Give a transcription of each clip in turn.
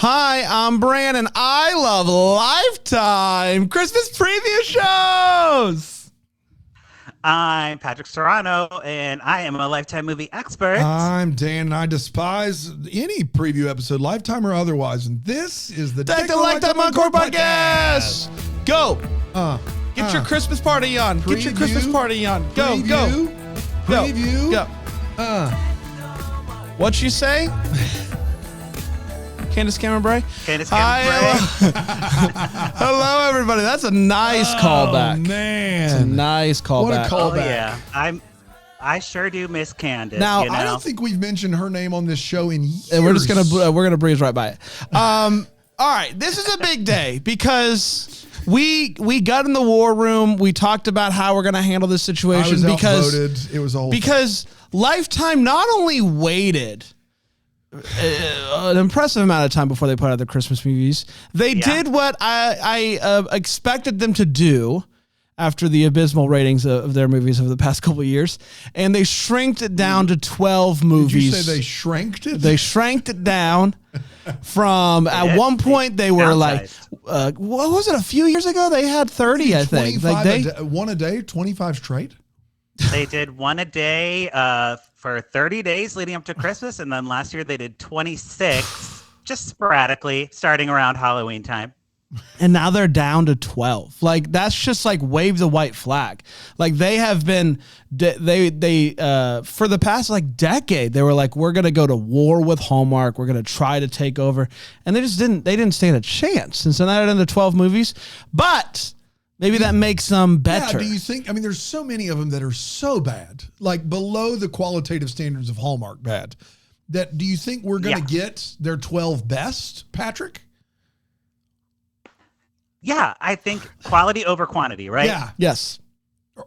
Hi, I'm Brandon. I love Lifetime Christmas preview shows. I'm Patrick Serrano, and I am a Lifetime movie expert. I'm Dan, and I despise any preview episode, Lifetime or otherwise. And this is the Lifetime Encore podcast. Go. Get your Christmas party on. Get your Christmas party on. Go. Preview. Go. What you say? Candace Cameron Bray? Candace Cameron Bray. Hello, everybody. That's a nice callback. Man. It's a nice callback. What a callback. Oh, yeah. I sure do miss Candace. Now, I don't think we've mentioned her name on this show in years. And we're just gonna breeze right by it. All right, this is a big day because we got in the war room. We talked about how we're gonna handle this situation I was outvoted. It was a whole because Lifetime not only waited an impressive amount of time before they put out the Christmas movies, they did what I expected them to do after the abysmal ratings of their movies over the past couple of years, and they shrinked it down to 12 movies. Did you say they shranked it? They shranked it down from, at one point, they were like, what was it, a few years ago? They had 30, I think. Like one a day, 25 straight? They did one a day for 30 days leading up to Christmas, and then last year they did 26, just sporadically, starting around Halloween time. And now they're down to 12. Like, that's just like wave the white flag. Like, they have been, they for the past like decade, they were like, we're going to go to war with Hallmark. We're going to try to take over. And they didn't stand a chance. And so now they're down to 12 movies. But maybe that makes them better. Yeah, do you think, I mean, there's so many of them that are so bad, like below the qualitative standards of Hallmark bad, that do you think we're going to get their 12 best, Patrick? Yeah, I think quality over quantity, right? Yeah. Yes.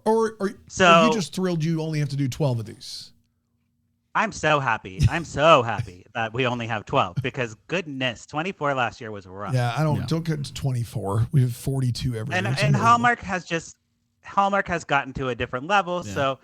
Or are you just thrilled you only have to do 12 of these? I'm so happy. I'm so happy that we only have 12 because goodness, 24 last year was rough. Yeah, don't get to 24. We have 42 every year. And Hallmark has gotten to a different level. Yeah. So,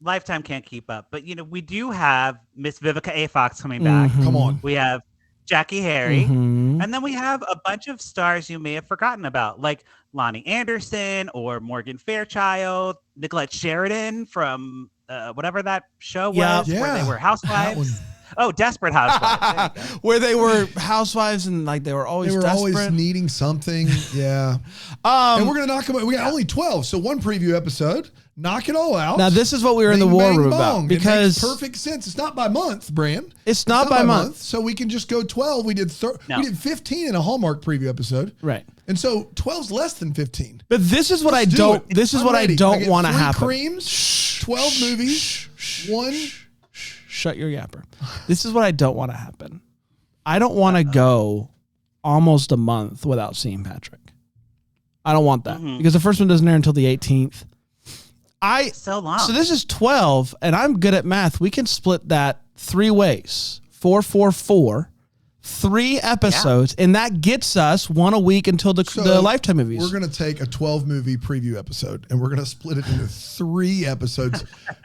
Lifetime can't keep up. But, we do have Miss Vivica A. Fox coming back. Come on. We have Jackie Harry. And then we have a bunch of stars you may have forgotten about, like Lonnie Anderson or Morgan Fairchild, Nicolette Sheridan from whatever that show was where they were housewives. Oh, Desperate Housewives. Where they were housewives and like they were always desperate. Needing something. Yeah. And we're going to knock them out. We got only 12. So one preview episode, knock it all out. Now, this is what we were in the war room about. Because it makes perfect sense. It's not by month, Bran. It's not by month. So we can just go 12. We did 15 in a Hallmark preview episode. Right. And so 12's less than 15. But this is what I don't want to happen. 3 creams, 12 movies, one. Shut your yapper. This is what I don't want to happen. I don't want to go almost a month without seeing Patrick. I don't want that because the first one doesn't air until the 18th. So long. So this is 12, and I'm good at math. We can split that 3 ways. 4, 4, 4. 3 episodes, and that gets us one a week until the Lifetime movies. We're going to take a 12-movie preview episode, and we're going to split it into 3 episodes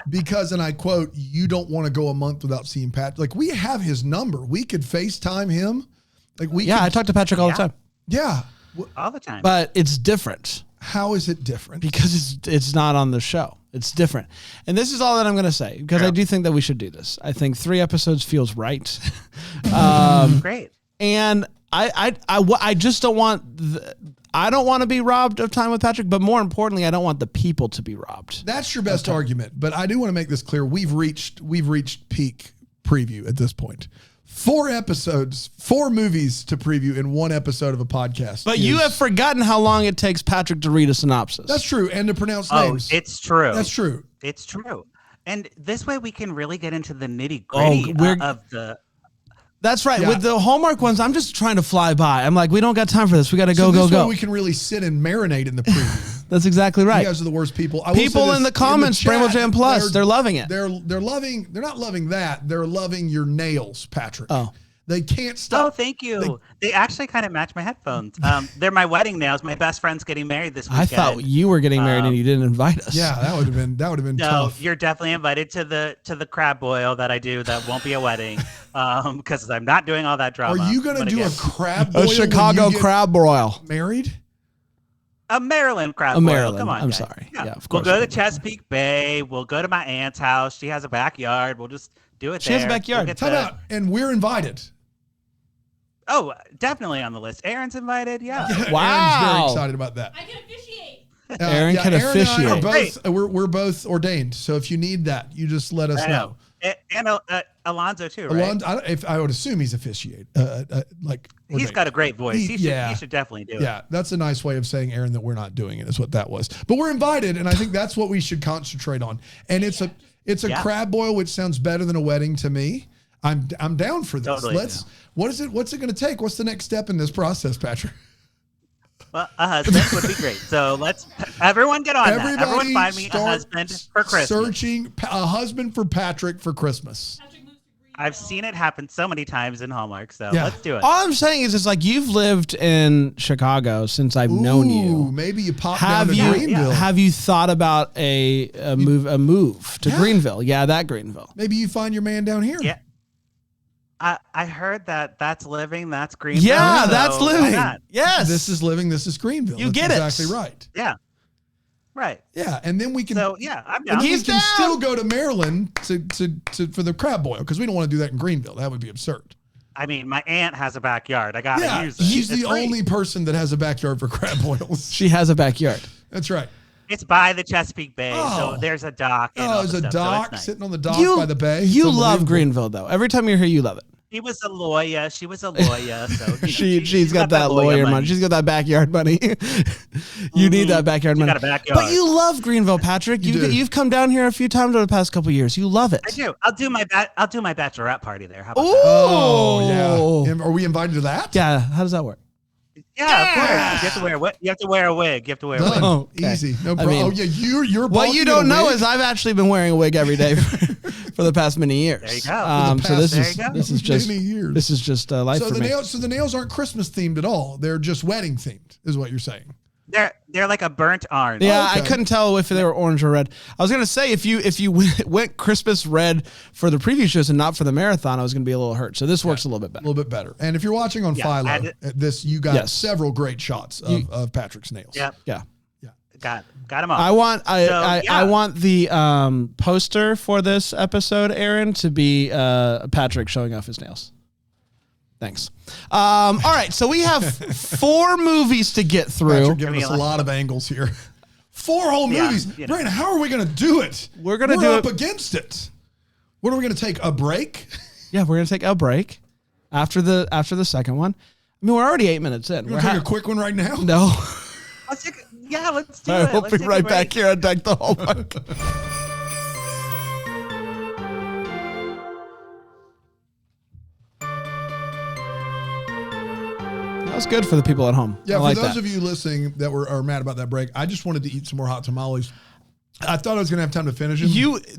because, and I quote, you don't want to go a month without seeing Pat. Like, we have his number. We could FaceTime him. I talk to Patrick all the time. Yeah. All the time. But it's different. How is it different? Because it's not on the show. It's different. And this is all that I'm going to say, because I do think that we should do this. I think 3 episodes feels right. Great. And I just don't want, I don't want to be robbed of time with Patrick, but more importantly, I don't want the people to be robbed. That's your best argument. But I do want to make this clear. We've reached peak preview at this point. 4 episodes, 4 movies to preview in 1 episode of a podcast. But you have forgotten how long it takes Patrick to read a synopsis. That's true. And to pronounce names. It's true. That's true. It's true. And this way we can really get into the nitty gritty of the... That's right. Yeah. With the Hallmark ones, I'm just trying to fly by. I'm like, we don't got time for this. We got to go. This way we can really sit and marinate in the preview. That's exactly right. You guys are the worst people. People in the comments, Bramble Jam Plus, they're loving it. They're loving. They're not loving that. They're loving your nails, Patrick. Oh. They can't Oh, stop. thank you. They actually kind of match my headphones. They're my wedding nails. My best friend's getting married this weekend. I thought you were getting married and you didn't invite us. Yeah, that would have been No, tough. you're definitely invited to the crab boil that I do. That won't be a wedding, because I'm not doing all that drama. Are you going to But do again, a crab boil A when Chicago you get crab broil. married? a Maryland crab A boil? Maryland. Come on, I'm guys. sorry. Yeah, of We'll course go we to will. Chesapeake Bay. We'll go to my aunt's house. She has a backyard. We'll just do it She there. has a backyard. We'll get Time out. And we're invited. Oh, definitely on the list. Aaron's invited. Yeah. Wow. Aaron's very excited about that. I can officiate. Aaron can Aaron and I are officiate. both, we're both ordained. So if you need that, you just let us I know. And Alonzo too, right? Alon, I would assume he's officiate. Like He's ordained. got a great voice. He Yeah. should definitely do it. Yeah, that's a nice way of saying, Aaron, that we're not doing it. Is what that was. But we're invited, and I think that's what we should concentrate on. And it's a Yeah. crab boil, which sounds better than a wedding to me. I'm down for this. Totally. What's it going to take? What's the next step in this process, Patrick? Well, a husband would be great. So let's everyone get on that. Everyone find me a start husband for Christmas. Searching a husband for Patrick for Christmas. Patrick moves to Green. I've seen it happen so many times in Hallmark. So Yeah. let's do it. All I'm saying is, it's like you've lived in Chicago since I've known Ooh, you. maybe you pop Have down to you Greenville. have you thought about a move to Yeah. Greenville? Yeah, that Greenville. Maybe you find your man down here. Yeah. I heard that's living. That's Greenville. Yeah, so that's why living. not? Yes, This is living. This is Greenville. You That's get it. exactly right. Yeah. Right. Yeah, and then we can. So yeah, I'm and down. then we He's can down. still go to Maryland to for the crab boil because we don't want to do that in Greenville. That would be absurd. I mean, my aunt has a backyard. I gotta Yeah, use it. she's It's the free. only person that has a backyard for crab boils. she has a backyard. That's right. It's by the Chesapeake Bay, Oh. so there's a dock. And all Oh, there's the a stuff, so dock it's nice. sitting on the dock You by the bay. You It's love unbelievable. Greenville though. Every time you're here, you love it. She was a lawyer. She was a lawyer. So you know, She's got that lawyer money. She's got that backyard money. You need that backyard money. got a backyard. But you love Greenville, Patrick. You do. You've come down here a few times over the past couple of years. You love it. I do. I'll do my bachelorette party there. How about Ooh. that? Oh yeah. Are we invited to that? Yeah. How does that work? Yeah, of course. You have to wear what? You have to wear a wig. You have to wear a wig. Done. Oh, okay. Easy. No I problem. mean, Oh yeah, you're. What you balking don't at a know wig? is I've actually been wearing a wig every day for the past many years. There you go. So this There is you go. this is just Many years. this is just life So for the me. nails aren't Christmas themed at all. They're just wedding themed, is what you're saying. They're like a burnt orange. Yeah, Okay. I couldn't tell if they were orange or red. I was gonna say if you went Christmas red for the preview shows and not for the marathon, I was gonna be a little hurt. So this works a little bit A better. little bit better. And if you're watching on Yeah, Philo, this you got Yes. several great shots of Patrick's nails. Yep. Yeah, Got them all. I want I yeah. want the poster for this episode, Aaron, to be Patrick showing off his nails. Thanks. All right, so we have 4 movies to get through. Patrick giving us a lot of angles here. 4 whole Yeah, movies. you know. Brandon, how are we going to do it? We're gonna do up it- against it. What are we going to take? A break? Yeah, we're gonna take a break after the second one. I mean, we're already 8 minutes in. We're going to take a quick one right now? No. Let's do All it. right, we'll Let's be take a right break. back here on Deck the Hallmark. That was good for the people at home. Yeah, I for like those that. of you listening that are mad about that break, I just wanted to eat some more hot tamales. I thought I was going to have time to finish them.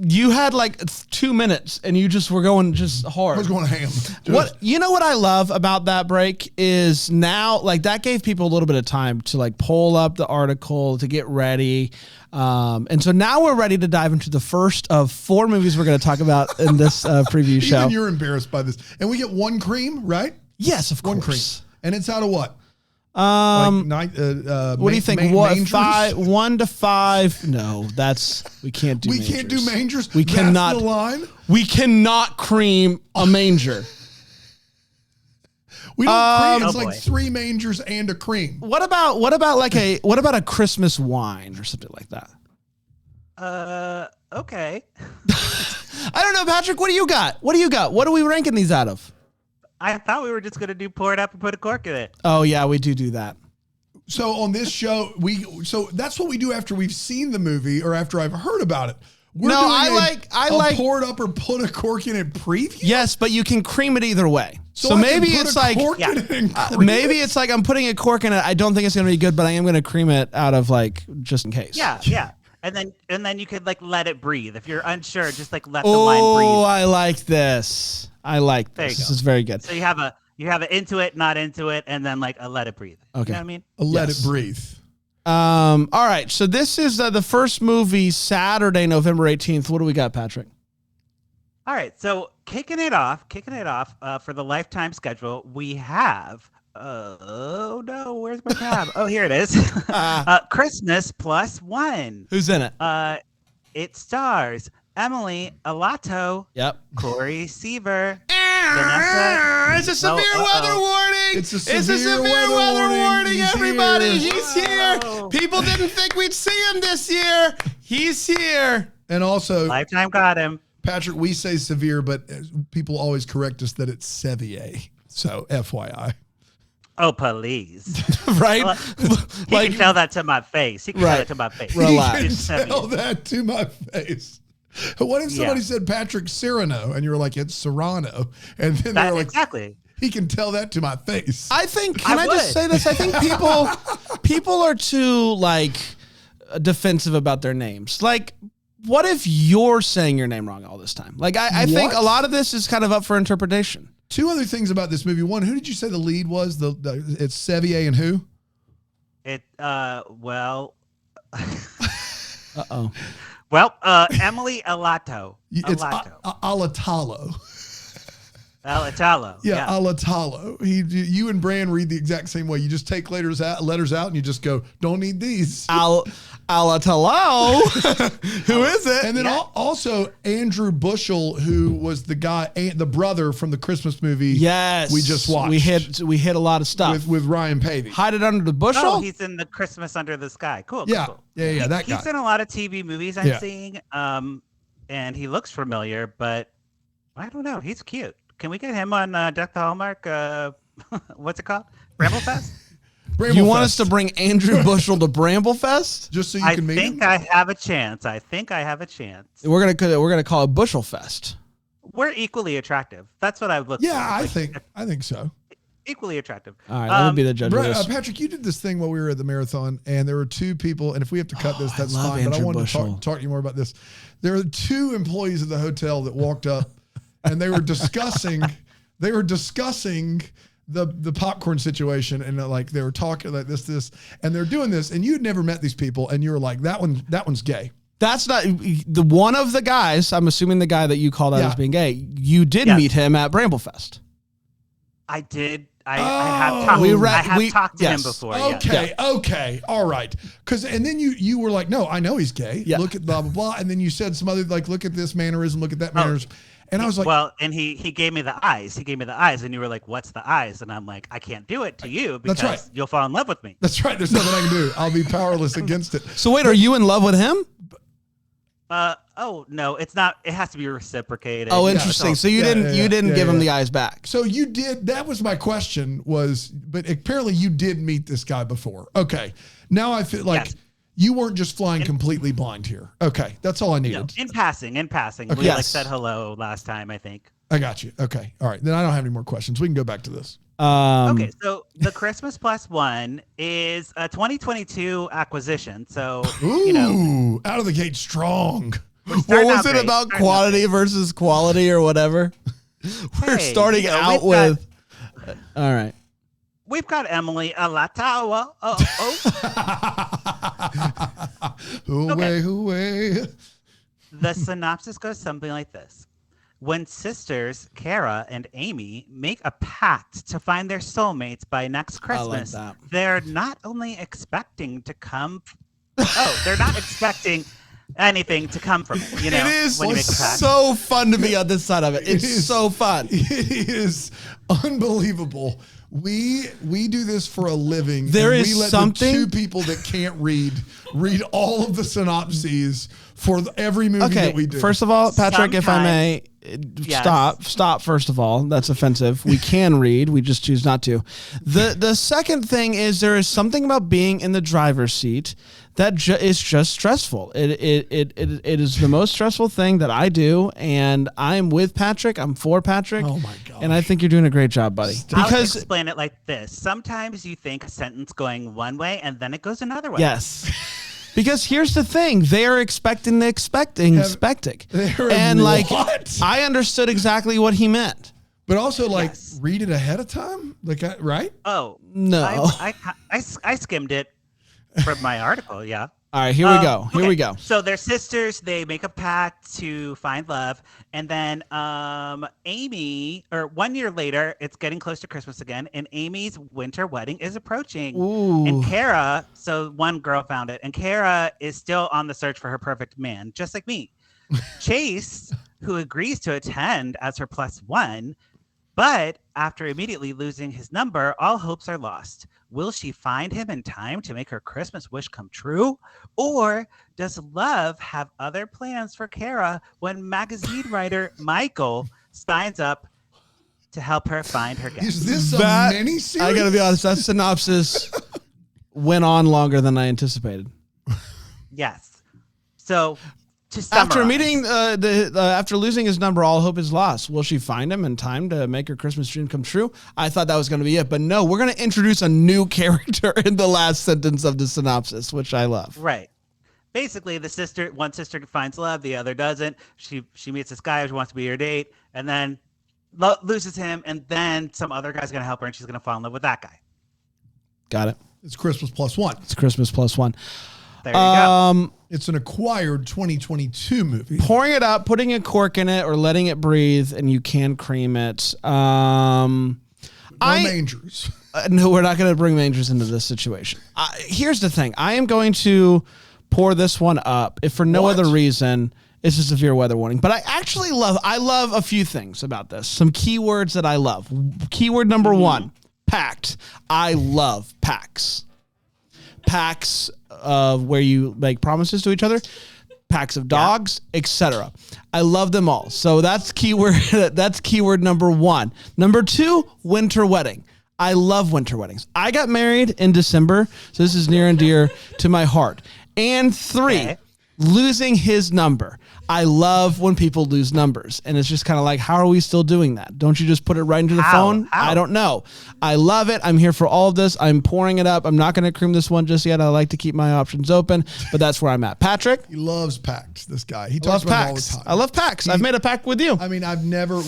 You had like 2 minutes and you just were going just hard. I was going ham. Just- What you know what I love about that break is now like that gave people a little bit of time to like pull up the article to get ready. And so now we're ready to dive into the first of 4 movies we're going to talk about in this preview show. Even you're embarrassed by this. And we get 1 cream, right? Yes, of course. 1 cream. And it's out of what? What What do you think? What 1 to 5? No, we can't do. We mangers. can't do mangers. We That's cannot. the line. We cannot cream a manger. We don't cream. It's Oh, like boy. 3 mangers and a cream. What about a Christmas wine or something like that? Okay. I don't know, Patrick. What do you got? What are we ranking these out of? I thought we were just gonna pour it up and put a cork in it. Oh yeah, we do that. So on this show, so that's what we do after we've seen the movie or after I've heard about it. We're No, doing I a like- pour it up or put a cork in it preview. Yes, but you can cream it either way. So I maybe can put it's a like cork in it and cream maybe it? it's like I'm putting a cork in it. I don't think it's gonna be good, but I am gonna cream it out of like just in case. Yeah. And then you could like let it breathe. If you're unsure, just like let the wine Oh, breathe. I like this. I like There this. you This go. is very good. So you have a into it, not into it, and then like a let it breathe. Okay. You know what I mean? Let it breathe. All right. So this is the first movie, Saturday, November 18th. What do we got, Patrick? All right. So kicking it off for the Lifetime schedule, we have. Oh no, where's my tab? Oh, here it is. Christmas Plus One. Who's in it? It stars Emily Alato, Yep. Corey Seaver, Vanessa. It's a severe weather warning. It's a severe weather warning. He's everybody. here. He's here. People didn't think we'd see him this year. He's here. And also, Lifetime got him. Patrick, we say severe, but people always correct us that it's Sevier. So FYI. Oh, please. Right? He can tell that to my face. He can tell that to my face. Relax. You can tell that to my face. What if somebody said Patrick Serrano and you were like, it's Serrano? And then they're like, exactly. He can tell that to my face. I think, can I just say this? I think people are too like defensive about their names. Like, what if you're saying your name wrong all this time? Like, I think a lot of this is kind of up for interpretation. Two other things about this movie. One, who did you say the lead was? It's Sevier and who? Well. Uh-oh. Well, Emily Alato. It's Alatalo. Alatalo. Yeah, Alatalo. You and Bran read the exact same way. You just take letters out and you just go, don't need these. Alatalo. Who is it? And then also Andrew Bushell, who was the guy, the brother from the Christmas movie. Yes, we just watched. We hit a lot of stuff with Ryan Pavey. Hide it under the bushel. Oh, he's in the Christmas Under the Sky. Cool. Yeah, cool. yeah. That guy. He's in a lot of TV movies I'm seeing. And he looks familiar, but I don't know. He's cute. Can we get him on Death to Hallmark? What's it called? Bramblefest? You want us to bring Andrew Bushell to Bramblefest? Just so you can meet him? I have a chance. We're gonna call it Bushel Fest. We're equally attractive. That's what I look for. Yeah, I think so. Equally attractive. All right, let me be the judge of this. Patrick, you did this thing while we were at the marathon, and there were two people, and if we have to cut this, that's fine. But I wanted to talk to you more about this. There were two employees of the hotel that walked up, and they were discussing the popcorn situation, and like they were talking like this, and they're doing this, and you'd never met these people, and you were like, that one's gay. That's not the one of the guys. I'm assuming the guy that you called out as being gay. You did meet him at Bramblefest. I did. I have talked to him before. Okay, all right. And then you were like, no, I know he's gay. Yeah. Look at blah blah blah, and then you said some other like, look at this mannerism, look at that mannerism. And I was like, well, and he gave me the eyes. And you were like, what's the eyes? And I'm like, I can't do it to you because you'll fall in love with me. That's right. There's nothing I can do. I'll be powerless against it. So wait, are you in love with him? Oh no, it's not. It has to be reciprocated. Oh, interesting. So you didn't give him the eyes back. So you did. That was my question. But apparently you did meet this guy before. Okay. Now I feel like you weren't just flying completely blind here. Okay, that's all I needed. In passing. Okay. We said hello last time, I think. I got you. Okay. All right. Then I don't have any more questions. We can go back to this. Okay, so the Christmas Plus One is a 2022 acquisition. So, out of the gate strong. What was it about quantity versus quality or whatever? We're starting out with. All right. We've got Emily Alatawa. Hooray. The synopsis goes something like this. When sisters Kara and Amy make a pact to find their soulmates by next Christmas, they're not only expecting to come. They're not expecting anything to come from it. It is so fun to be on this side of it. It's so fun. It is unbelievable. We do this for a living. There is something. The two people that can't read all of the synopses for every movie that we do. First of all, Patrick, if I may, stop. First of all, that's offensive. We can read. We just choose not to. The second thing is there is something about being in the driver's seat that is just stressful. It is the most stressful thing that I do, and I'm with Patrick. I'm for Patrick. Oh my god! And I think you're doing a great job, buddy. I'll explain it like this: sometimes you think a sentence going one way, and then it goes another way. Yes. Because here's the thing, they're expecting. And like, what? I understood exactly what he meant. But also, like, read it ahead of time, like, right? Oh No. I skimmed it from my article. Yeah. All right, here we go. Here we go. So they're sisters. They make a pact to find love, and then Amy, or 1 year later, it's getting close to Christmas again, and Amy's winter wedding is approaching. Ooh. And Kara, so one girl found it, and Kara is still on the search for her perfect man, just like me. Chase, who agrees to attend as her +1, but after immediately losing his number, all hopes are lost. Will she find him in time to make her Christmas wish come true? Or does love have other plans for Kara when magazine writer Michael signs up to help her find her guest? Is this a mini-series? I got to be honest, that synopsis went on longer than I anticipated. Yes. So to summarize, after losing his number, all hope is lost. Will she find him in time to make her Christmas dream come true? I thought that was going to be it, but no, we're going to introduce a new character in the last sentence of the synopsis, which I love. Right. Basically, one sister finds love, the other doesn't. She meets this guy who wants to be her date, and then loses him, and then some other guy's going to help her, and she's going to fall in love with that guy. Got it. It's Christmas +1. It's Christmas +1. There you go. It's an acquired 2022 movie. Pouring it up, putting a cork in it, or letting it breathe, and you can cream it. No mangers. No, we're not going to bring mangers into this situation. Here's the thing. I am going to pour this one up, if for no other reason. It's a severe weather warning. But I love a few things about this. Some keywords that I love. Keyword number 1, pact. I love pacts. Packs of where you make promises to each other, packs of dogs, etc. I love them all. So that's keyword. That's keyword number 1. Number 2, winter wedding. I love winter weddings. I got married in December, so this is near and dear to my heart. And 3, losing his number. I love when people lose numbers, and it's just kind of like, how are we still doing that? Don't you just put it right into the phone? I don't know. I love it. I'm here for all of this. I'm pouring it up. I'm not going to cream this one just yet. I like to keep my options open, but that's where I'm at. Patrick? He loves pacts, this guy. He talks about it all the time. I love pacts. I've made a pact with you. I mean,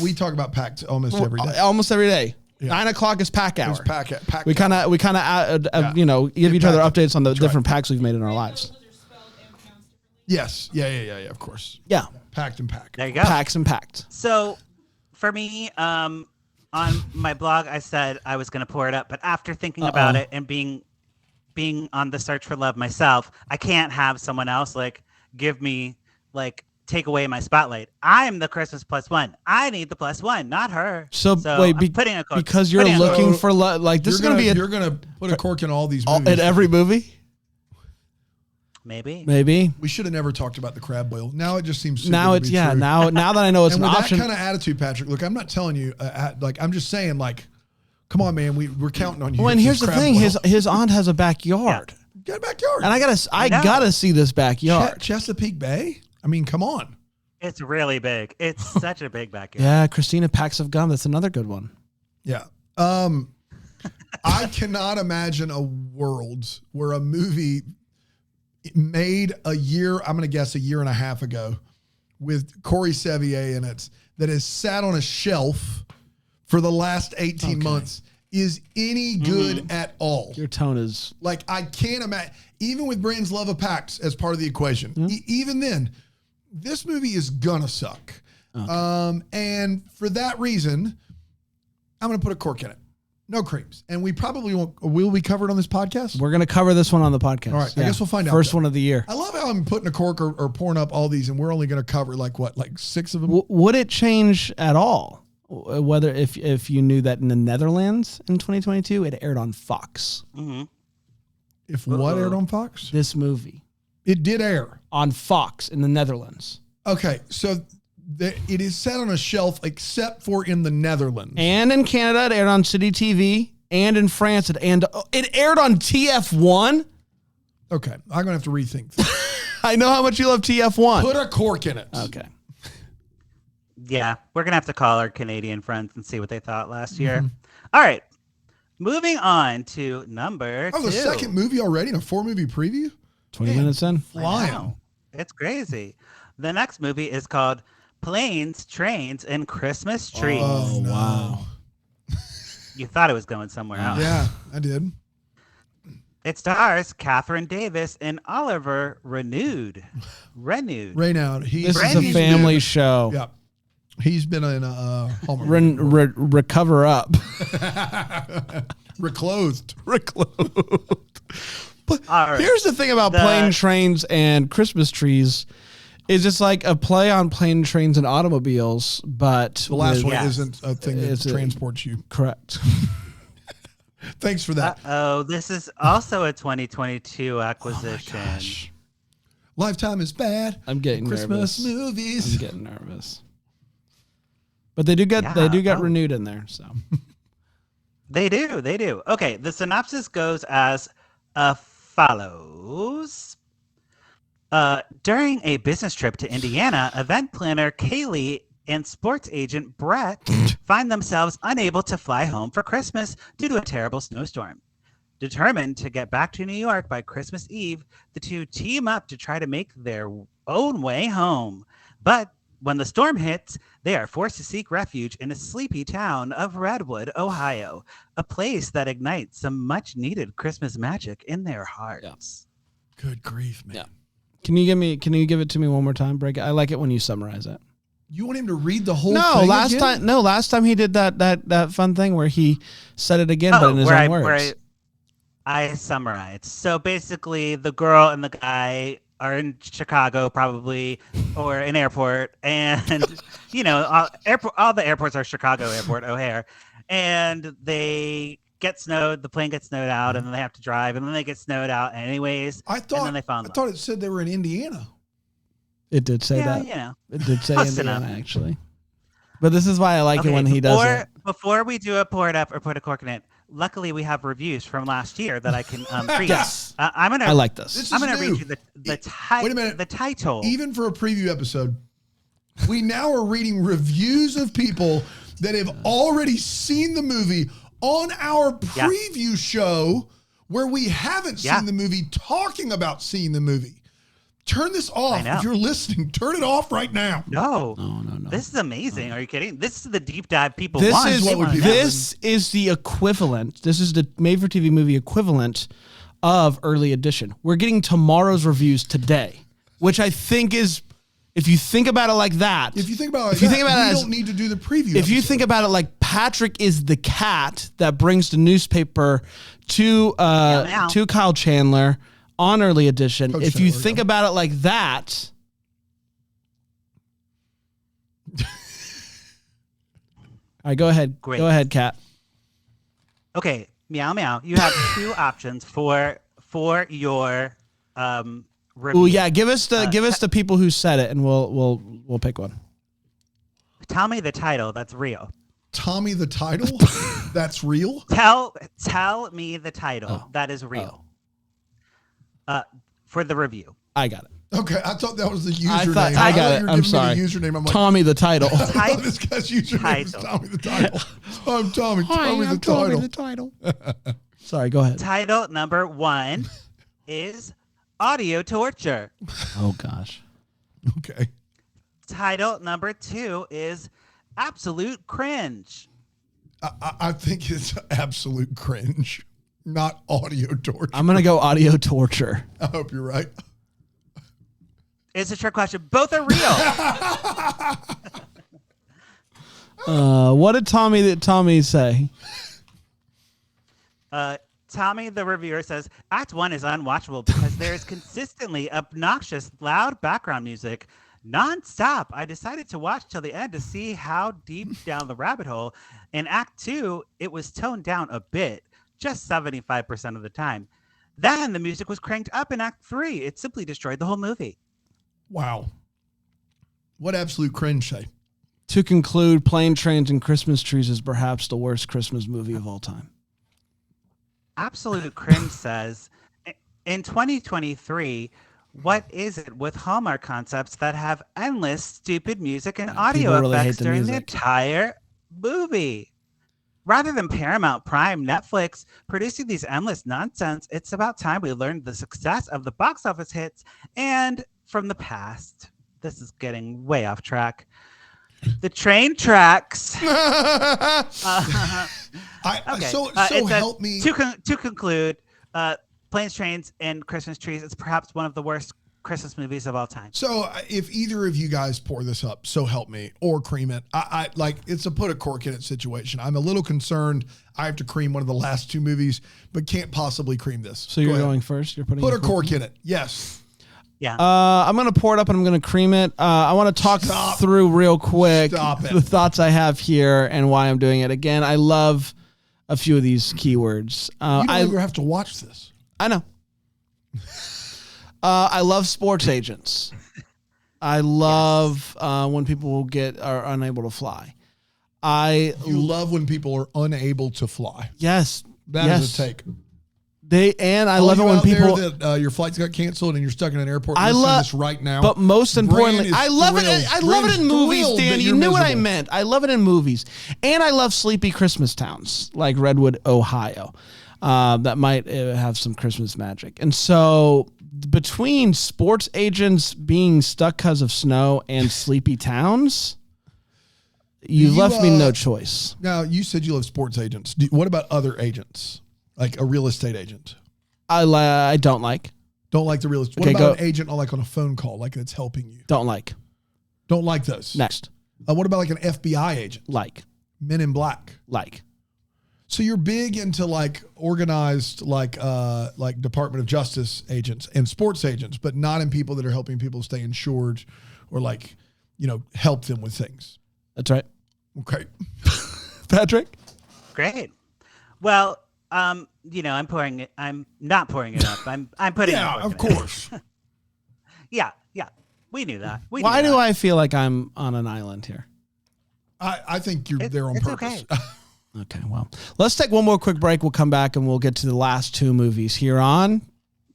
we talk about pacts almost every day. Almost every day. Yeah. 9 o'clock is pack hour. It's pack we kind of give each other updates on the different packs we've made in our lives. Yes. Yeah, of course. Yeah. Packed and packed. There you go. Packs and packed. So for me, on my blog, I said I was going to pour it up, but after thinking about it and being on the search for love myself, I can't have someone else take away my spotlight. I'm the Christmas +1. I need the +1, not her. So wait, I'm putting a cork. Because you're looking for love. Like this is going to be. You're going to put a cork in all these movies. In every movie. Maybe. We should have never talked about the crab boil. Now it just seems true. Now that I know it's and an with option. that kind of attitude, Patrick. Look, I'm not telling you. I'm just saying. Like, come on, man. We're counting on you. Well, and here's the thing: his aunt has a backyard. Yeah. Got a backyard, and I gotta see this backyard. Chesapeake Bay. I mean, come on. It's really big. It's such a big backyard. Yeah, Christina Packs of Gum. That's another good one. Yeah. I cannot imagine a world where a movie made I'm going to guess a year and a half ago, with Corey Sevier in it, that has sat on a shelf for the last 18 months is any good at all. Your tone is... Like, I can't imagine, even with Brandon's love of packs as part of the equation, even then, this movie is gonna suck. Okay. And for that reason, I'm going to put a cork in it. No creams. And we probably won't. Will we cover it on this podcast? We're going to cover this one on the podcast. All right. I guess we'll find out. First one of the year. I love how I'm putting a cork or pouring up all these, and we're only going to cover like 6 of them? Would it change at all? Whether if you knew that in the Netherlands in 2022, it aired on Fox. Mm-hmm. If what aired on Fox? This movie. It did air. On Fox in the Netherlands. Okay. So it is set on a shelf except for in the Netherlands. And in Canada, it aired on City TV. And in France, it aired on TF1. Okay. I'm going to have to rethink this. I know how much you love TF1. Put a cork in it. Okay. Yeah. We're going to have to call our Canadian friends and see what they thought last year. All right. Moving on to number 2. The second movie already in a 4-movie preview? 20 minutes in. I Flying. know. It's crazy. The next movie is called Planes, Trains, and Christmas Trees. Oh, no. wow. You thought it was going somewhere else. Yeah, I did. It stars Catherine Davis and Oliver Renewed. Raynoud. This is a family show. Yeah. He's been in a Hallmark. Recover up. Reclothed. But All right. here's the thing about plane, trains, and Christmas trees is it's like a play on plane, trains, and automobiles, but The last one Yes. isn't a thing that transports you. correct. Thanks for that. This is also a 2022 acquisition. Gosh, Lifetime is bad. I'm getting Christmas nervous. movies. I'm getting nervous. But they do get renewed in there. So They do. Okay, the synopsis goes as follows. During a business trip to Indiana, event planner Kaylee and sports agent Brett find themselves unable to fly home for Christmas due to a terrible snowstorm. Determined to get back to New York by Christmas Eve, the two team up to try to make their own way home. But when the storm hits, they are forced to seek refuge in a sleepy town of Redwood, Ohio, a place that ignites some much-needed Christmas magic in their hearts. Good grief, man. Yeah. Can you give it to me one more time? Break it. I like it when you summarize it. You want him to read the whole No, thing last again? time. Last time he did that fun thing where he said it again, but in his own words. I summarized. So basically, the girl and the guy are in Chicago, probably, or an airport, and all the airports are Chicago Airport, O'Hare, and they get snowed. The plane gets snowed out, and then they have to drive, and then they get snowed out anyways. I and then they found I them. thought it said they were in Indiana. It did say that. Yeah, It did say Close Indiana, enough. actually. But this is why I like it when he does it. Before we do a pour it up or put a cork in it, luckily we have reviews from last year that I can read. Yes. I like this. I'm going to read you the Wait a minute. the title. Even for a preview episode, we now are reading reviews of people that have already seen the movie on our preview show where we haven't seen the movie talking about seeing the movie. Turn this off. If you're listening, turn it off right now. No. This is amazing. Are you kidding? This is the deep dive people want. This is the equivalent. This is the made-for-TV movie equivalent of Early Edition. We're getting tomorrow's reviews today, which I think is, if you think about it like that. If you think about it, we don't need to do the preview. If you think about it like Patrick is the cat that brings the newspaper to Kyle Chandler on Early Edition. Coach if you Chandler, think about it like that. All right, go ahead. Great. Go ahead, Kat. Okay, meow meow. You have two options for your review. Oh yeah, give us the people who said it, and we'll pick one. Tell me the title. That's real. Tommy the title? That's real? Tell me the title. That is real. For the review. I got it. Okay, I thought that was the username. I got it. You were I'm giving me sorry. the username. I'm like, Tommy the title. this guy's username is Tommy the title. I'm Tommy. Tommy the title. Sorry, go ahead. Title number 1 is Audio Torture. Oh gosh. Okay. Title number 2 is Absolute Cringe. I think it's absolute cringe, not audio torture. I'm gonna go audio torture. I hope you're right. It's a trick question. Both are real. What did Tommy say? Tommy, the reviewer, says Act 1 is unwatchable because there is consistently obnoxious, loud background music non-stop. I decided to watch till the end to see how deep down the rabbit hole. In Act 2, it was toned down a bit, just 75% of the time. Then the music was cranked up in Act 3. It simply destroyed the whole movie. Wow. What absolute cringe say? To conclude, Plane, Trains, and Christmas Trees is perhaps the worst Christmas movie of all time. Absolute Cringe says, in 2023, what is it with Hallmark concepts that have endless stupid music and audio really hate effects the during the music. entire movie? Rather than Paramount, Prime, Netflix producing these endless nonsense, it's about time we learned the success of the box office hits and from the past. This is getting way off track. The train tracks. Okay. So help me. To conclude, Planes, Trains, and Christmas Trees is perhaps one of the worst Christmas movies of all time. So if either of you guys pour this up, so help me, or cream it, I like it's a put a cork in it situation. I'm a little concerned I have to cream one of the last two movies, but can't possibly cream this. So you're going first? You're putting put a cork in it. Yes. Yeah. I'm going to pour it up and I'm going to cream it. I want to talk through real quick the thoughts I have here and why I'm doing it. Again, I love a few of these keywords. You don't ever have to watch this. I know. I love sports agents. I love when people are unable to fly. You love when people are unable to fly. Yes. That is a take. I love it when people that your flights got canceled and you're stuck in an airport. I love this right now. But most importantly, I love it. I love it in movies, Dan. You knew what I meant. I love it in movies, and I love sleepy Christmas towns like Redwood, Ohio, that might have some Christmas magic. And so, between sports agents being stuck because of snow and sleepy towns, you left me no choice. Now, you said you love sports agents. What about other agents? Like a real estate agent? I don't like. Don't like the real estate. What about an agent on a phone call, like that's helping you? Don't like. Don't like those. Next. What about like an FBI agent? Like. Men in Black? Like. So you're big into like organized, like Department of Justice agents and sports agents, but not in people that are helping people stay insured or help them with things. That's right. Okay. Patrick? Great. Well, I'm pouring it. I'm not pouring it up. I'm putting. Yeah, of course. Yeah. We knew that. Why do I feel like I'm on an island here? I think you're there on purpose. Okay. Okay, well, let's take one more quick break. We'll come back and we'll get to the last two movies here on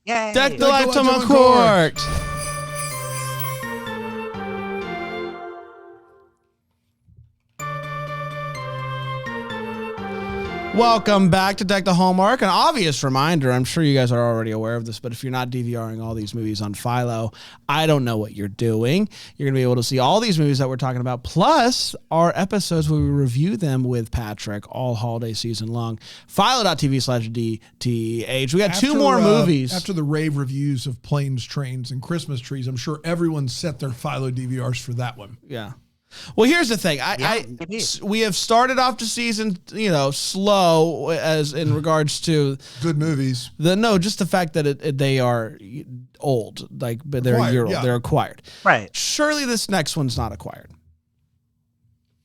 Yay. Deck the Lifetime Uncorked. Welcome back to Deck the Hallmark. An obvious reminder, I'm sure you guys are already aware of this, but if you're not DVRing all these movies on Philo, I don't know what you're doing. You're going to be able to see all these movies that we're talking about, plus our episodes where we review them with Patrick all holiday season long. Philo.tv/DTH. We got two more movies. After the rave reviews of Planes, Trains, and Christmas Trees, I'm sure everyone set their Philo DVRs for that one. Yeah. Well, here's the thing. We have started off the season, slow as in regards to good movies. Just the fact that they are old, like they're a year old, they're acquired. Right. Surely this next one's not acquired.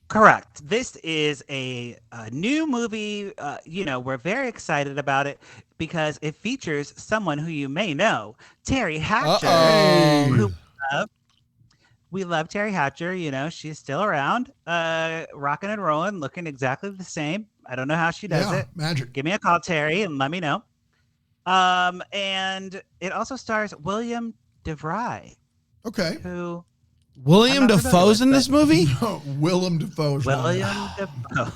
Correct. This is a new movie. We're very excited about it because it features someone who you may know, Terry Hatcher. We love Terry Hatcher. She's still around, rocking and rolling, looking exactly the same. I don't know how she does it. Magic. Give me a call, Terry, and let me know. And it also stars William DeVry. Okay. William Dafoe's in this movie? No, Willem Dafoe. William Dafoe.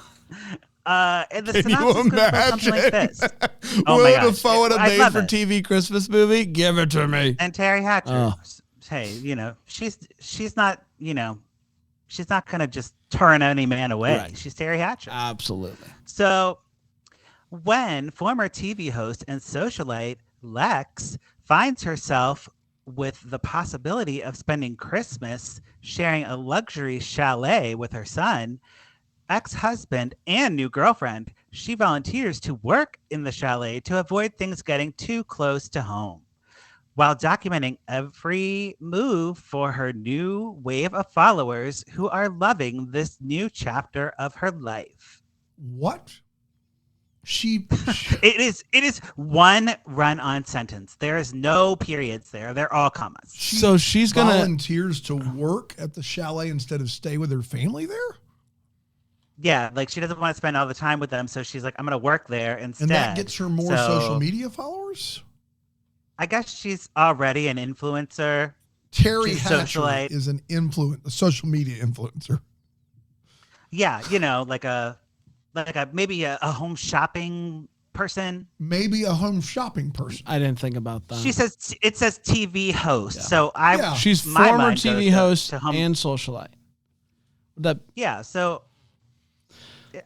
And the Can you synopsis goes something like this. William Dafoe in a made-for-TV Christmas movie? Give it to me. And Terry Hatcher. Hey, she's not gonna just turn any man away. Right. She's Terry Hatcher. Absolutely. So when former TV host and socialite Lex finds herself with the possibility of spending Christmas sharing a luxury chalet with her son, ex-husband, and new girlfriend, she volunteers to work in the chalet to avoid things getting too close to home, while documenting every move for her new wave of followers who are loving this new chapter of her life. What? It is one run-on sentence. There is no periods there. They're all commas. So she's gonna volunteers to work at the chalet instead of stay with her family there? Yeah, like she doesn't want to spend all the time with them, so she's like, I'm gonna work there instead. And that gets her more social media followers? I guess she's already an influencer. Terry Hatcher is a social media influencer. Yeah, like a like maybe a home shopping person. Maybe a home shopping person. I didn't think about that. She says it says TV host. Yeah. So she's my former mind TV goes host to home. and socialite. Yeah, so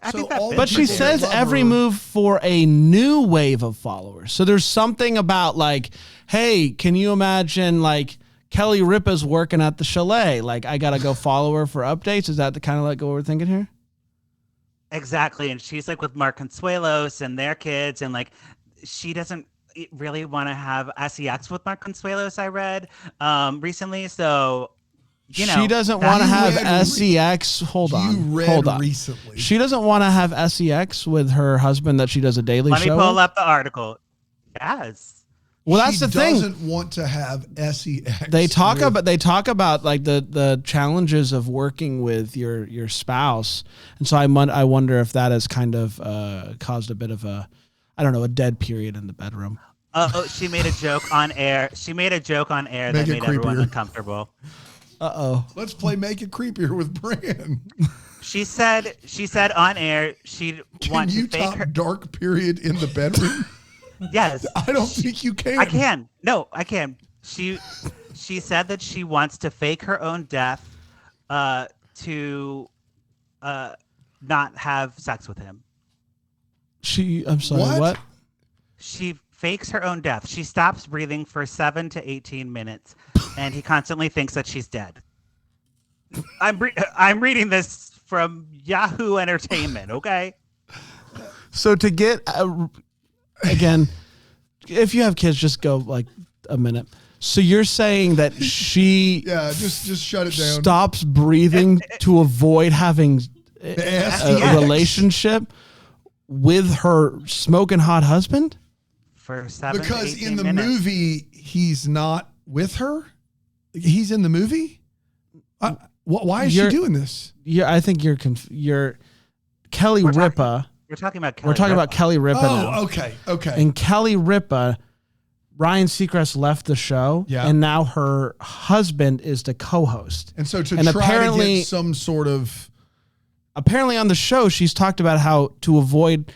I So think that all fits. But she people says love every her. move for a new wave of followers. So there's something about like, hey, can you imagine like Kelly Ripa's working at the chalet? Like, I gotta go follow her for updates. Is that the kind of like what we're thinking here? Exactly, and she's like with Mark Consuelos and their kids, and like she doesn't really want to have sex with Mark Consuelos. I read recently, so you know she doesn't want to have read sex. Hold on, You read hold on. recently. She doesn't want to have sex with her husband that she does a daily Let me show. pull with? up the article. Yes. Well, that's she the thing. doesn't want to have sex. They talk with- about like the challenges of working with your spouse, and so I wonder if that has kind of caused a bit of a, I don't know, a dead period in the bedroom. Oh, she made a joke on air. She made a joke on air Make that it made everyone creepier. uncomfortable. Let's play Make It Creepier with Bran. She said on air she'd Can want you to fake top her. dark period in the bedroom? Yes, I don't think you can. I can. No, I can. She said that she wants to fake her own death to not have sex with him. I'm sorry, what? She fakes her own death. She stops breathing for 7 to 18 minutes, and he constantly thinks that she's dead. I'm reading this from Yahoo Entertainment. Okay. So to get again, if you have kids, just go like a minute. So you're saying that she Yeah, just shut it down. stops breathing to avoid having a Yes. relationship with her smoking hot husband? For 7 to Because 18 in the minutes. movie, he's not with her. He's in the movie. Why is she doing this? I think you're Kelly Ripa. We're talking about Kelly We're talking Ripa. about Kelly Ripa now. Oh, okay. And Kelly Ripa, Ryan Seacrest left the show, Yeah. and now her husband is the co-host. And so to And try to apparently- get some sort of Apparently on the show, she's talked about how to avoid,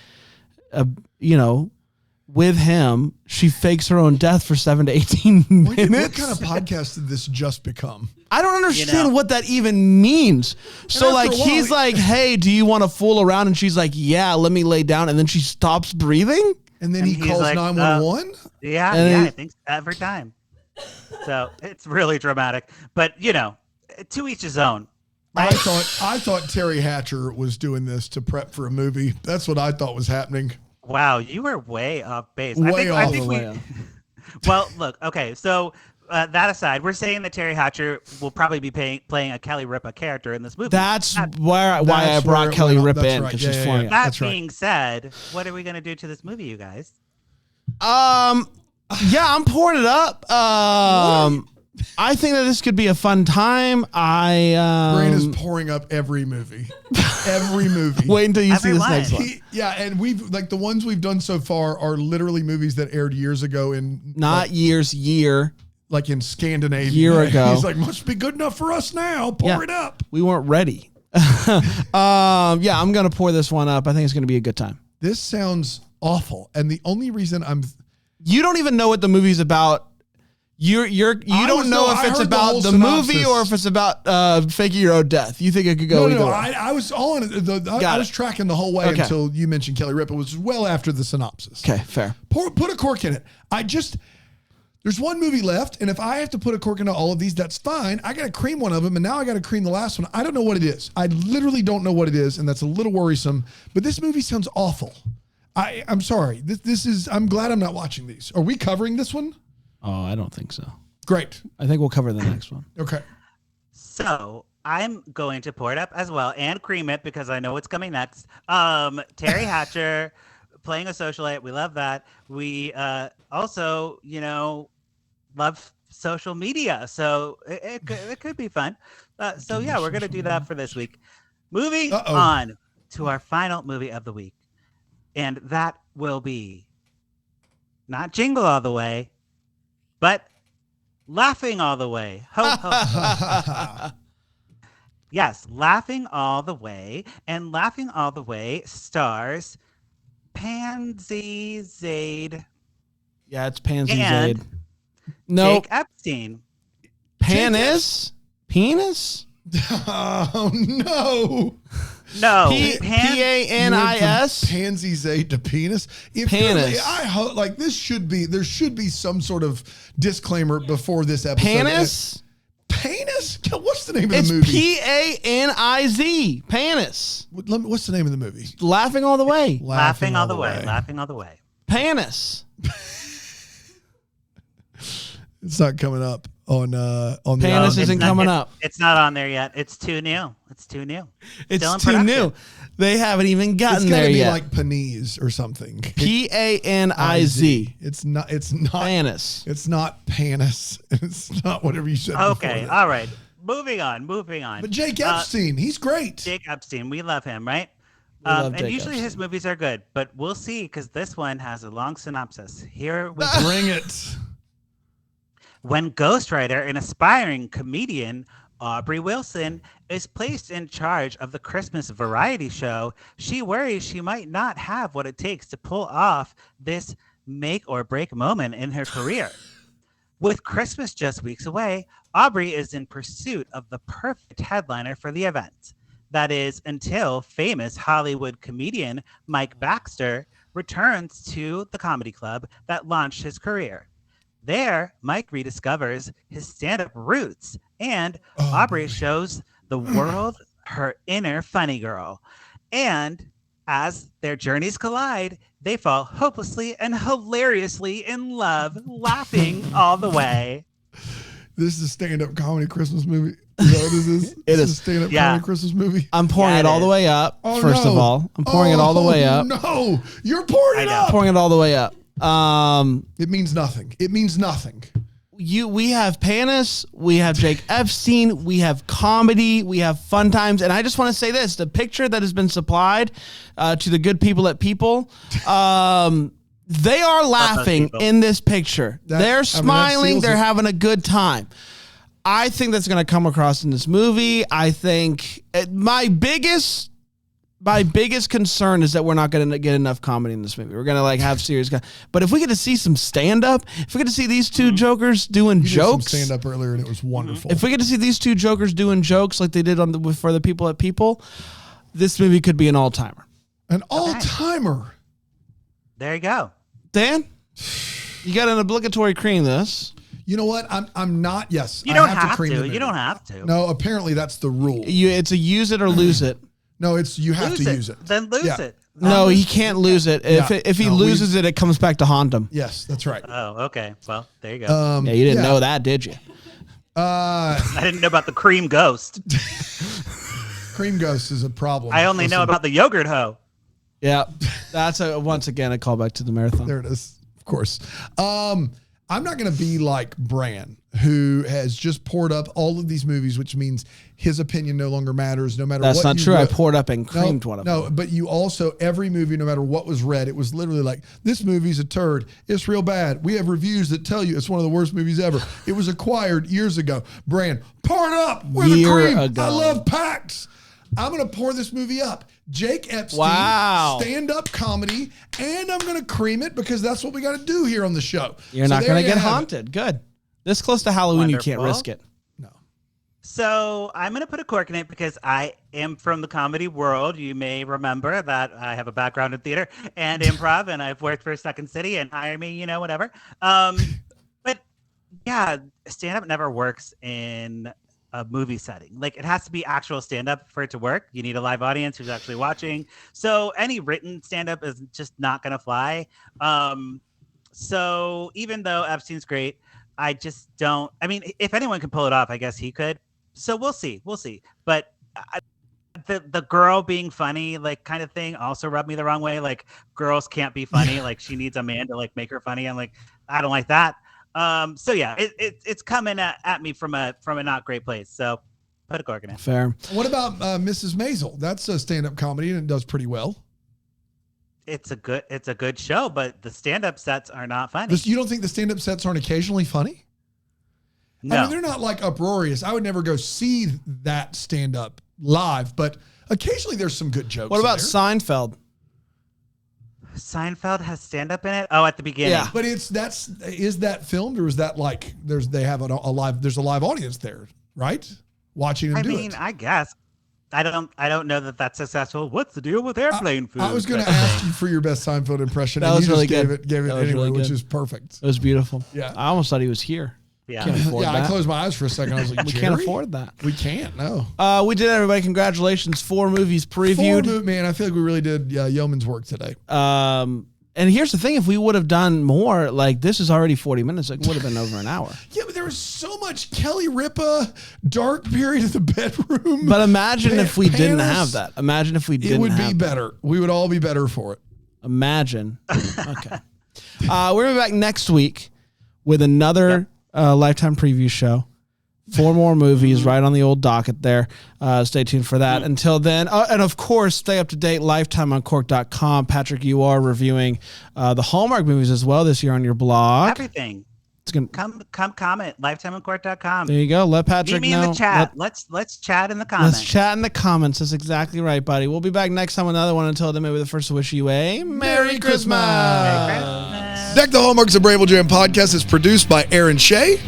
with him, she fakes her own death for 7 to 18 what minutes. kind of podcast did this just become? I don't understand what that even means. So after like a while, he's like, "Hey, do you want to fool around?" And she's like, "Yeah, let me lay down." And then she stops breathing. And then And he he's calls like, 911. Yeah, And I think every time. So it's really dramatic. But to each his own. I Right? thought Terry Hatcher was doing this to prep for a movie. That's what I thought was happening. Wow, you were way off base. Way I off. think Way off. Well, look, okay, so that aside, we're saying that Terry Hatcher will probably be playing a Kelly Ripa character in this movie. That's That, why I That's brought where it Kelly went up. Ripa That's in right. because Yeah, she's yeah, flying. yeah. out. that That's right. being said, what are we going to do to this movie, you guys? Yeah, I'm pouring it up. I think that this could be a fun time. Brain is pouring up every movie. Every movie. Wait until you see this Everyone. next one. Yeah, and we've like the ones we've done so far are literally movies that aired years ago in Not year. like in Scandinavia. Year ago. He's like, must be good enough for us now. Pour Yeah. it up. We weren't ready. Yeah, I'm gonna pour this one up. I think it's gonna be a good time. This sounds awful. And the only reason You don't even know what the movie's about. You don't know if it's about the movie or if it's about faking your own death. You think it could go either way. I was all in it. I was tracking the whole way Okay. until you mentioned Kelly Ripa, which was well after the synopsis. Okay, fair. Put a cork in it. There's one movie left, and if I have to put a cork into all of these, that's fine. I got to cream one of them, and now I got to cream the last one. I don't know what it is. I literally don't know what it is, and that's a little worrisome. But this movie sounds awful. I'm sorry. I'm glad I'm not watching these. Are we covering this one? Oh, I don't think so. Great. I think we'll cover the next one. Okay. So I'm going to pour it up as well and cream it because I know what's coming next. Terry Hatcher playing a socialite. We love that. We also, love social media. So it could be fun. So yeah, we're going to do that for this week. Moving on to our final movie of the week. And that will be not Jingle All the Way, but Laughing All the Way. Ho, ho, ho. Yes, Laughing All the Way. And Laughing All the Way stars Pansy Zaid Yeah, it's Pansy and Zaid. Nope. Jake Epstein. Penis? Oh no. No, Panis? Pansy Zaid to penis. If Panis. I hope like there should be some sort of disclaimer before this episode. Panis? Panis? What's the name of It's the movie? Paniz. Panis. What's the name of the movie? Laughing all the way. Laughing All the Way. Laughing All the Way. Panis. It's not coming up on the Panis isn't coming up. It's not on there yet. It's too new. It's too new. It's Still in too production. new. They haven't even It's gotten gotta there be yet. like Paniz or something. Paniz. It's not Panis. It's not panis. It's not whatever you said. Okay. before that. All right. Moving on. But Jake Epstein, he's great. Jake Epstein. We love him, right? love And Jake usually his Epstein. movies are good, but we'll see because this one has a long synopsis. Here we go. Bring it. When ghostwriter and aspiring comedian Aubrey Wilson is placed in charge of the Christmas variety show, she worries she might not have what it takes to pull off this make or break moment in her career. With Christmas just weeks away, Aubrey is in pursuit of the perfect headliner for the event. That is, until famous Hollywood comedian Mike Baxter returns to the comedy club that launched his career. There, Mike rediscovers his stand-up roots, and Aubrey shows the world her inner funny girl. And as their journeys collide, they fall hopelessly and hilariously in love, laughing all the way. This is a stand-up comedy Christmas movie. Is that what this is? It This is. a stand-up Yeah. comedy Christmas movie. I'm pouring Yeah, it it all the is. way up. Oh, First no. of all, I'm pouring it all the way up. No, you're pouring it I know. up. Pouring it all the way up. It means nothing. It means nothing. We have Panis, we have Jake Epstein, we have comedy, we have fun times, and I just want to say this: the picture that has been supplied to the good people at People, they are laughing people. in this picture. They're that smiling. seals They're it. having a good time. I think that's going to come across in this movie. I think my biggest concern is that we're not going to get enough comedy in this movie. We're going to like have serious, but if we get to see some stand up, if we get to see these two jokers doing You did some jokes, stand-up earlier, and it was wonderful. if we get to see these two jokers doing jokes like they did on for the people at People, this movie could be an all timer. An all-timer. There you go. Dan, you got an obligatory cream this. You know what? I'm not. Yes, You I don't have have to. Cream the to. movie. You don't have to. No, apparently that's the rule. It's a use it or lose it. No, it's you have Lose to it. use it. Then lose Yeah. it. No, he can't lose it. If he No, loses it, it comes back to haunt him. Yes, that's right. Oh, okay. Well, there you go. Yeah, you didn't know that, did you? I didn't know about the cream ghost. Cream Ghost is a problem. I only know about the yogurt hoe. Yeah, that's once again a callback to the marathon. There it is. Of course. I'm not going to be like Bran, who has just poured up all of these movies, which means his opinion no longer matters, no matter what. That's not you true. I wrote. poured up and creamed one of them. No, but you also, every movie, no matter what was read, it was literally like, this movie's a turd. It's real bad. We have reviews that tell you it's one of the worst movies ever. It was acquired years ago. Bran, pour it up with a Year cream. ago. I love Pax. I'm going to pour this movie up. Jake Epstein, Wow. stand-up comedy, and I'm going to cream it because that's what we got to do here on the show. You're So not there going to you get have it. haunted. Good. This close to Halloween, you can't Wonderful. risk it. No. So I'm going to put a cork in it because I am from the comedy world. You may remember that I have a background in theater and improv, and I've worked for Second City and Hire Me, whatever. But yeah, stand-up never works in a movie setting. Like, it has to be actual stand-up for it to work. You need a live audience who's actually watching. So any written stand-up is just not going to fly. So even though Epstein's great, I just don't. I mean, if anyone can pull it off, I guess he could. So we'll see. But the girl being funny, like, kind of thing, also rubbed me the wrong way. Like, girls can't be funny. Like, she needs a man to like make her funny. I'm like, I don't like that. So yeah, it's coming at me from a not great place. So put a cork in it. Fair. What about Mrs. Maisel? That's a stand-up comedy and it does pretty well. It's a good show, but the stand-up sets are not funny. You don't think the stand-up sets aren't occasionally funny? No. I mean, they're not like uproarious. I would never go see that stand-up live, but occasionally there's some good jokes. What about there. Seinfeld? Seinfeld has stand-up in it? Oh, at the beginning. Yeah. But is that filmed, or is that like there's a live audience there, right? Watching him do it. I guess. I don't know that that's successful. What's the deal with airplane food? I was going to ask you for your best Seinfeld impression, That and was you really just good. gave it That was anyway, really which good. is perfect. It was beautiful. Yeah. I almost thought he was here. Yeah. Can't afford Yeah, that. I closed my eyes for a second. I was like, We Jerry? can't afford that. We can't, no. We did, everybody. Congratulations. 4 movies previewed. Man, I feel like we really did yeoman's work today. And here's the thing. If we would have done more, like this is already 40 minutes. It would have been over an hour. Yeah, but there was so much Kelly Ripa, dark period in the bedroom. But imagine if we didn't Panis. have that. Imagine if we didn't It would have be that. better. We would all be better for it. Imagine. Okay. We're going to be back next week with another Lifetime preview show. 4 more movies right on the old docket there. Stay tuned for that. Until then, and of course, stay up to date, lifetimeoncork.com. Patrick, you are reviewing the Hallmark movies as well this year on your blog. Everything. It's gonna, Come comment, lifetimeoncork.com. there you go. Let Patrick Meet me know. in the chat. Let's chat in the comments. Let's chat in the comments. That's exactly right, buddy. We'll be back next time with another one. Until then, maybe the first to wish you a Merry Christmas. Deck the Hallmark is a Bramble Jam podcast. It's produced by Aaron Shea.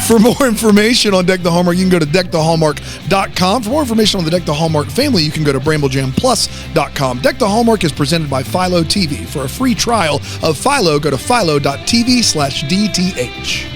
For more information on Deck the Hallmark, you can go to deckthehallmark.com. For more information on the Deck the Hallmark family, you can go to bramblejamplus.com. Deck the Hallmark is presented by Philo TV. For a free trial of Philo, go to philo.tv/DTH.